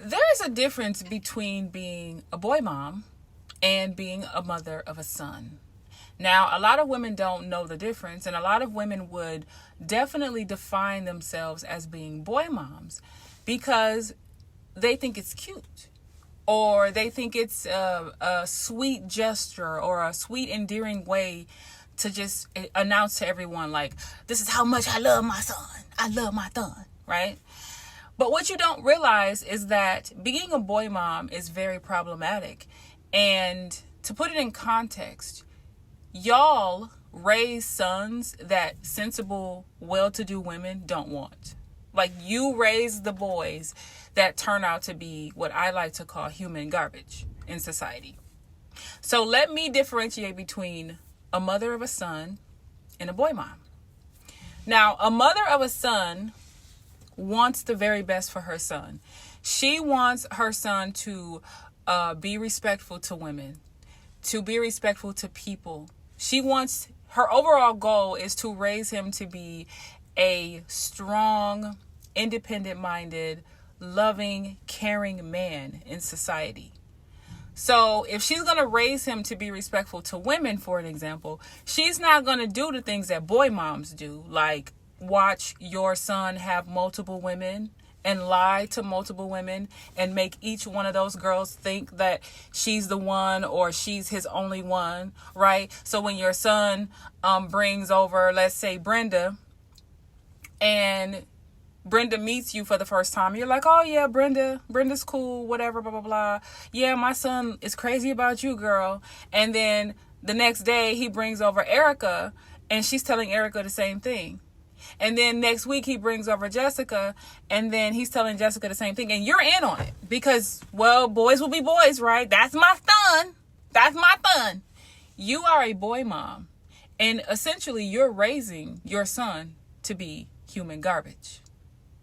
There is a difference between being a boy mom and being a mother of a son. Now, a lot of women don't know the difference, and a lot of women would definitely define themselves as being boy moms because they think it's cute, or they think it's a sweet gesture or a sweet, endearing way to just announce to everyone, like, this is how much I love my son. I love my son, right? But what you don't realize is that being a boy mom is very problematic. And to put it in context, y'all raise sons that sensible, well-to-do women don't want. Like, you raise the boys that turn out to be what I like to call human garbage in society. So let me differentiate between a mother of a son and a boy mom. Now, a mother of a son wants the very best for her son. She wants her son to be respectful to women, to be respectful to people. Her overall goal is to raise him to be a strong, independent-minded, loving, caring man in society. So if she's going to raise him to be respectful to women, for an example, she's not going to do the things that boy moms do, like watch your son have multiple women and lie to multiple women and make each one of those girls think that she's the one or she's his only one, right? So when your son brings over, let's say, Brenda, and Brenda meets you for the first time, you're like, oh yeah, Brenda's cool, whatever, blah, blah, blah. Yeah, my son is crazy about you, girl. And then the next day he brings over Erica and she's telling Erica the same thing. And then next week he brings over Jessica and then he's telling Jessica the same thing. And you're in on it because, well, boys will be boys, right? That's my son. That's my son. You are a boy mom. And essentially you're raising your son to be human garbage.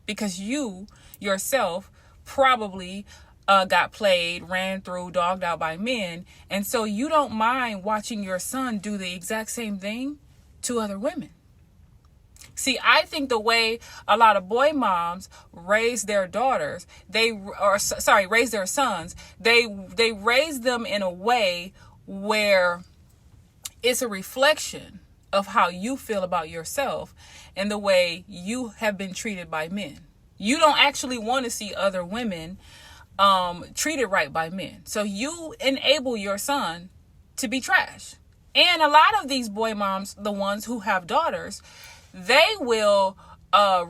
Because you yourself probably got played, ran through, dogged out by men. And so you don't mind watching your son do the exact same thing to other women. See, I think the way a lot of boy moms raise their daughters, raise their sons, they raise them in a way where it's a reflection of how you feel about yourself and the way you have been treated by men. You don't actually want to see other women treated right by men. So you enable your son to be trash. And a lot of these boy moms, the ones who have daughters, they will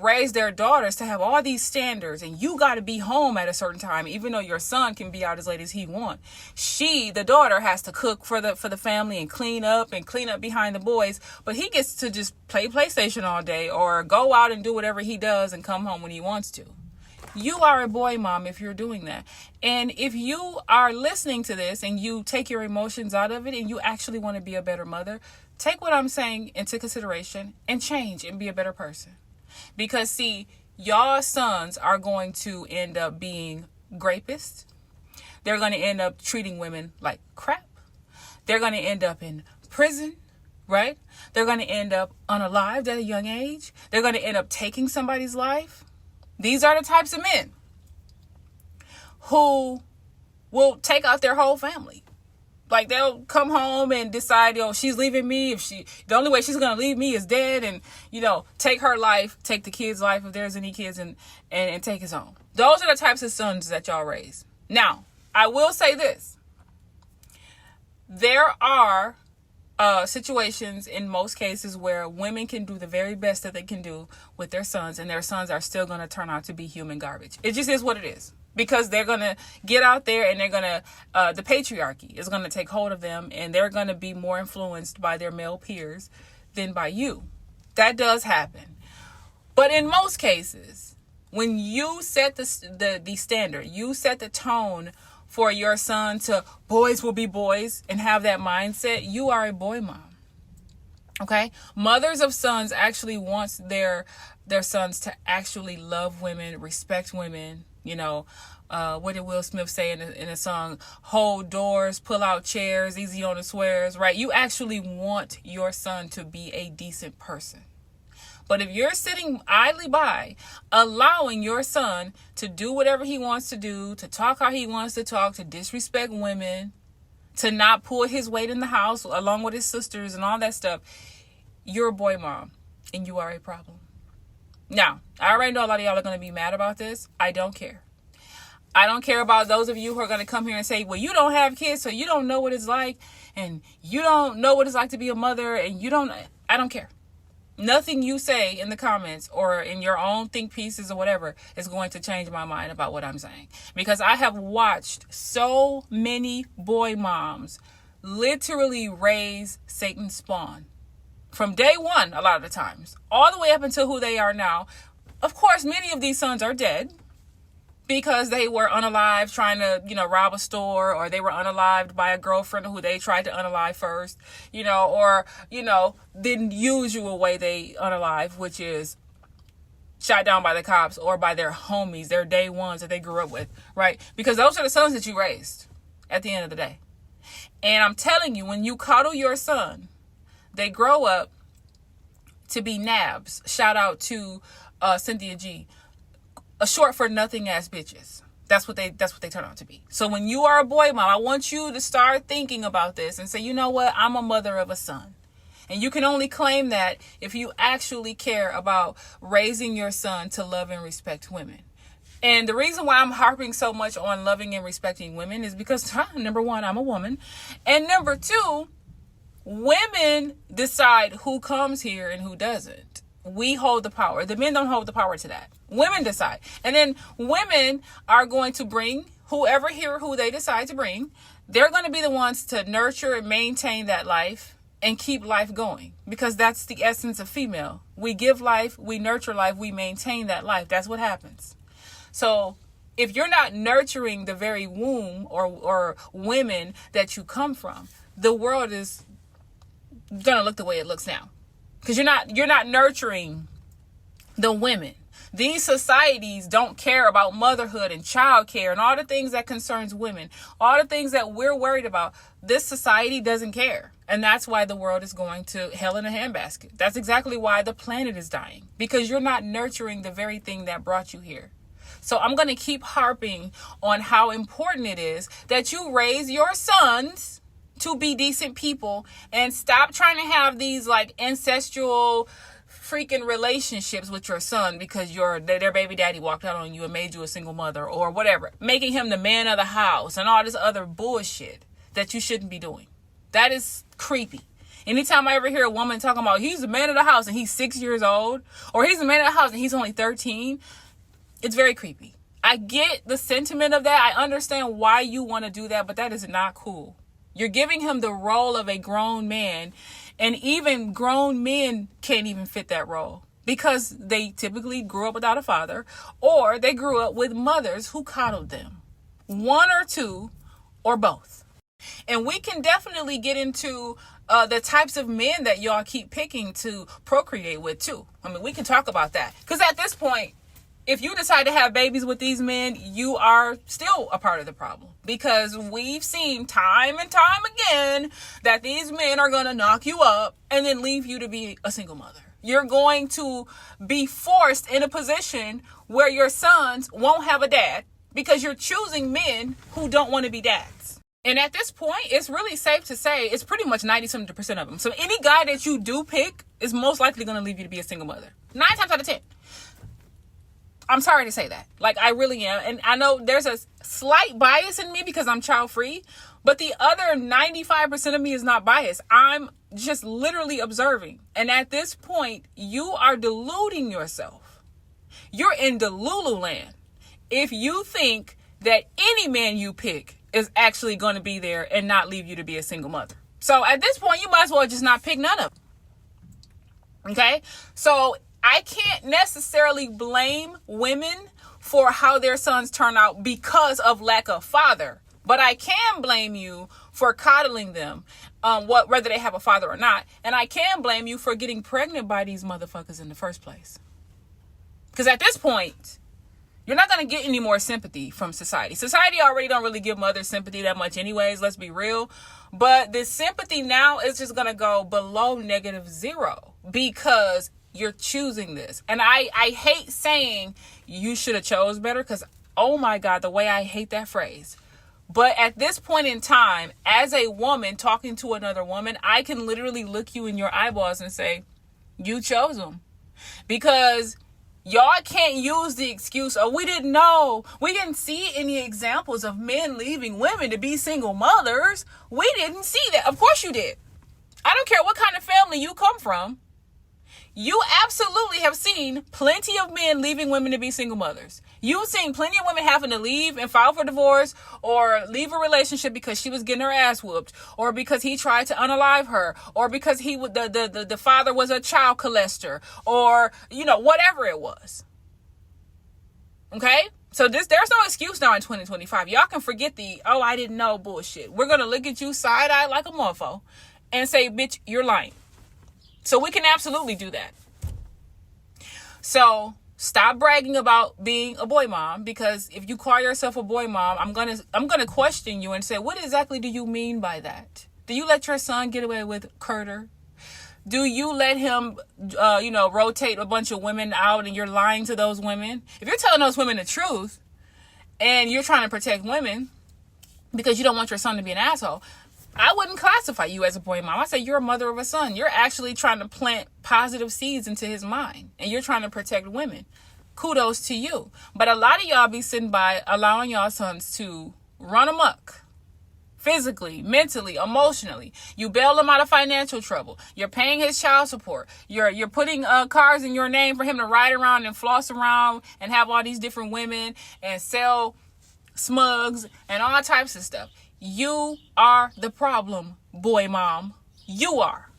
raise their daughters to have all these standards, and you got to be home at a certain time, even though your son can be out as late as he wants. The daughter, has to cook for the family and clean up behind the boys, but he gets to just play PlayStation all day or go out and do whatever he does and come home when he wants to. You are a boy mom if you're doing that. And if you are listening to this and you take your emotions out of it and you actually want to be a better mother, take what I'm saying into consideration and change and be a better person. Because, see, y'all sons are going to end up being grapists. They're going to end up treating women like crap. They're going to end up in prison, right? They're going to end up unalived at a young age. They're going to end up taking somebody's life. These are the types of men who will take out their whole family. Like, they'll come home and decide, she's leaving me. The only way she's going to leave me is dead, and, take her life, take the kid's life if there's any kids, and take his own. Those are the types of sons that y'all raise. Now, I will say this. There are situations in most cases where women can do the very best that they can do with their sons, and their sons are still going to turn out to be human garbage. It just is what it is. Because they're going to get out there and they're going to, the patriarchy is going to take hold of them, and they're going to be more influenced by their male peers than by you. That does happen. But in most cases, when you set the standard, you set the tone for your son to boys will be boys and have that mindset, you are a boy mom. Okay? Mothers of sons actually wants their sons to actually love women, respect women. What did Will Smith say in a song? Hold doors, pull out chairs, easy on the swears, right? You actually want your son to be a decent person. But if you're sitting idly by, allowing your son to do whatever he wants to do, to talk how he wants to talk, to disrespect women, to not pull his weight in the house along with his sisters and all that stuff, you're a boy mom and you are a problem. Now, I already know a lot of y'all are going to be mad about this. I don't care. I don't care about those of you who are going to come here and say, well, you don't have kids, so you don't know what it's like, and you don't know what it's like to be a mother, and I don't care. Nothing you say in the comments or in your own think pieces or whatever is going to change my mind about what I'm saying. Because I have watched so many boy moms literally raise Satan's spawn. From day one, a lot of the times, all the way up until who they are now. Of course, many of these sons are dead because they were unalived trying to, rob a store, or they were unalived by a girlfriend who they tried to unalive first, or, the usual way they unalive, which is shot down by the cops or by their homies, their day ones that they grew up with, right? Because those are the sons that you raised at the end of the day. And I'm telling you, when you coddle your son, they grow up to be nabs. Shout out to Cynthia G. A short for nothing ass bitches. That's what they turn out to be. So when you are a boy mom, I want you to start thinking about this and say, you know what? I'm a mother of a son. And you can only claim that if you actually care about raising your son to love and respect women. And the reason why I'm harping so much on loving and respecting women is because, number one, I'm a woman. And number two, women decide who comes here and who doesn't. We hold the power. The men don't hold the power to that. Women decide. And then women are going to bring whoever here who they decide to bring. They're going to be the ones to nurture and maintain that life and keep life going. Because that's the essence of female. We give life, we nurture life, we maintain that life. That's what happens. So if you're not nurturing the very womb or women that you come from, the world is going to look the way it looks now. Because you're not nurturing the women. These societies don't care about motherhood and childcare and all the things that concerns women, all the things that we're worried about. This society doesn't care. And that's why the world is going to hell in a handbasket. That's exactly why the planet is dying, because you're not nurturing the very thing that brought you here. So I'm going to keep harping on how important it is that you raise your sons to be decent people and stop trying to have these like ancestral freaking relationships with your son because their baby daddy walked out on you and made you a single mother or whatever, making him the man of the house and all this other bullshit that you shouldn't be doing. That is creepy. Anytime I ever hear a woman talking about he's the man of the house and he's 6 years old, or he's the man of the house and he's only 13, it's very creepy. I get the sentiment of that. I understand why you want to do that, but that is not cool. You're giving him the role of a grown man, and even grown men can't even fit that role because they typically grew up without a father, or they grew up with mothers who coddled them. One or two, or both. And we can definitely get into the types of men that y'all keep picking to procreate with too. I mean, we can talk about that. Because at this point, if you decide to have babies with these men, you are still a part of the problem. Because we've seen time and time again that these men are going to knock you up and then leave you to be a single mother. You're going to be forced in a position where your sons won't have a dad because you're choosing men who don't want to be dads. And at this point, it's really safe to say it's pretty much 90% of them. So any guy that you do pick is most likely going to leave you to be a single mother. 9 times out of 10. I'm sorry to say that. Like, I really am. And I know there's a slight bias in me because I'm child free, but the other 95% of me is not biased. I'm just literally observing. And at this point, you are deluding yourself. You're in Delulu land if you think that any man you pick is actually going to be there and not leave you to be a single mother. So at this point, you might as well just not pick none of them. Okay? So I can't necessarily blame women for how their sons turn out because of lack of father. But I can blame you for coddling them, whether they have a father or not. And I can blame you for getting pregnant by these motherfuckers in the first place. Because at this point, you're not going to get any more sympathy from society. Society already don't really give mothers sympathy that much anyways, let's be real. But the sympathy now is just going to go below -0 because You're choosing this. And I hate saying you should have chose better, because, oh my God, the way I hate that phrase. But at this point in time, as a woman talking to another woman, I can literally look you in your eyeballs and say, you chose them. Because y'all can't use the excuse, oh, we didn't know. We didn't see any examples of men leaving women to be single mothers. We didn't see that. Of course you did. I don't care what kind of family you come from. You absolutely have seen plenty of men leaving women to be single mothers. You've seen plenty of women having to leave and file for divorce, or leave a relationship because she was getting her ass whooped, or because he tried to unalive her, or because the father was a child molester, or, whatever it was. Okay? So there's no excuse now in 2025. Y'all can forget the, oh, I didn't know bullshit. We're going to look at you side-eye like a mofo and say, bitch, you're lying. So we can absolutely do that. So stop bragging about being a boy mom, because if you call yourself a boy mom, I'm gonna question you and say, what exactly do you mean by that? Do you let your son get away with murder? Do you let him, rotate a bunch of women out and you're lying to those women? If you're telling those women the truth and you're trying to protect women because you don't want your son to be an asshole, I wouldn't classify you as a boy mom. I say you're a mother of a son. You're actually trying to plant positive seeds into his mind, and you're trying to protect women. Kudos to you. But a lot of y'all be sitting by allowing y'all sons to run amok. Physically, mentally, emotionally. You bail him out of financial trouble. You're paying his child support. You're putting cars in your name for him to ride around and floss around and have all these different women and sell smugs and all types of stuff. You are the problem, boy mom. You are.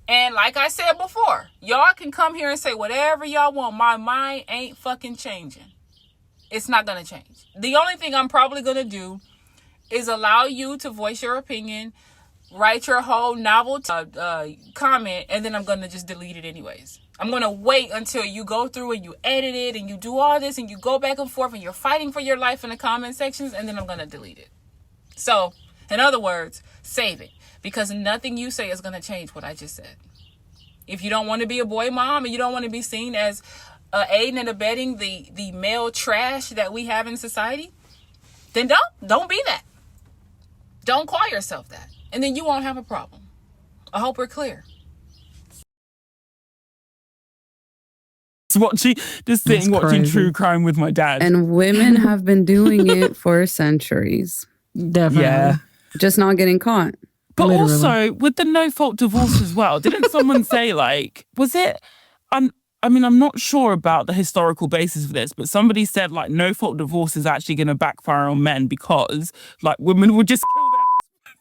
And like I said before, y'all can come here and say whatever y'all want. My mind ain't fucking changing. It's not going to change. The only thing I'm probably going to do is allow you to voice your opinion, write your whole novel comment, and then I'm going to just delete it anyways. I'm going to wait until you go through and you edit it and you do all this and you go back and forth and you're fighting for your life in the comment sections, and then I'm going to delete it. So, in other words, save it, because nothing you say is going to change what I just said. If you don't want to be a boy mom and you don't want to be seen as aiding and abetting the male trash that we have in society, then don't be that. Don't call yourself that. And then you won't have a problem. I hope we're clear. Watching true crime with my dad. And women have been doing it for centuries. Definitely. Yeah. Just not getting caught. But Literally. also with the no-fault divorce as well, didn't someone say, like, was it, I'm not sure about the historical basis of this, but somebody said, like, no-fault divorce is actually going to backfire on men because, like, women would just kill their...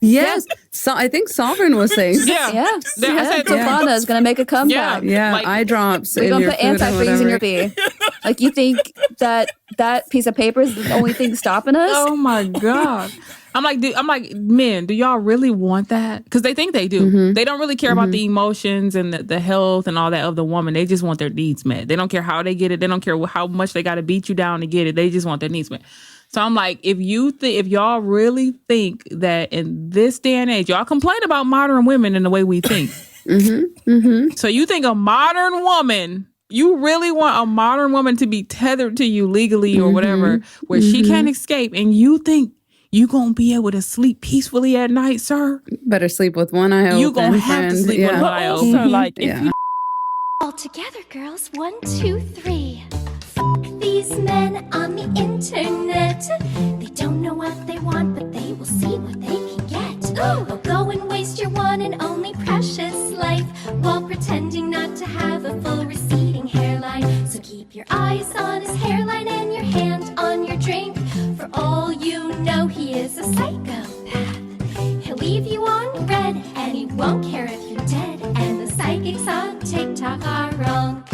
Yes. So I think Sovereign was saying. Yeah. Teflon is gonna make a comeback. Yeah, Like, eye drops. We're gonna put antifreeze in your pee. Like, you think that piece of paper is the only thing stopping us? Oh my God. I'm like, men, do y'all really want that? Because they think they do. Mm-hmm. They don't really care about the emotions and the health and all that of the woman. They just want their needs met. They don't care how they get it. They don't care how much they got to beat you down to get it. They just want their needs met. So I'm like, if y'all really think that in this day and age, y'all complain about modern women and the way we think. So you think a modern woman, you really want a modern woman to be tethered to you legally or whatever, where she can't escape, and you think you gonna be able to sleep peacefully at night, sir? Better sleep with one eye open. You gonna have to sleep with one eye open. Also, like, if you... All together, girls. 1, 2, 3. Fuck these men on the internet. They don't know what they want, but they will see what they can get. Oh, go and waste your one and only precious life while pretending not to have a full receding hairline. So keep your eyes on his hairline and your hand on your drink. For all you know, he is a psychopath. He'll leave you on red, and he won't care if you're dead. And the psychics on TikTok are wrong.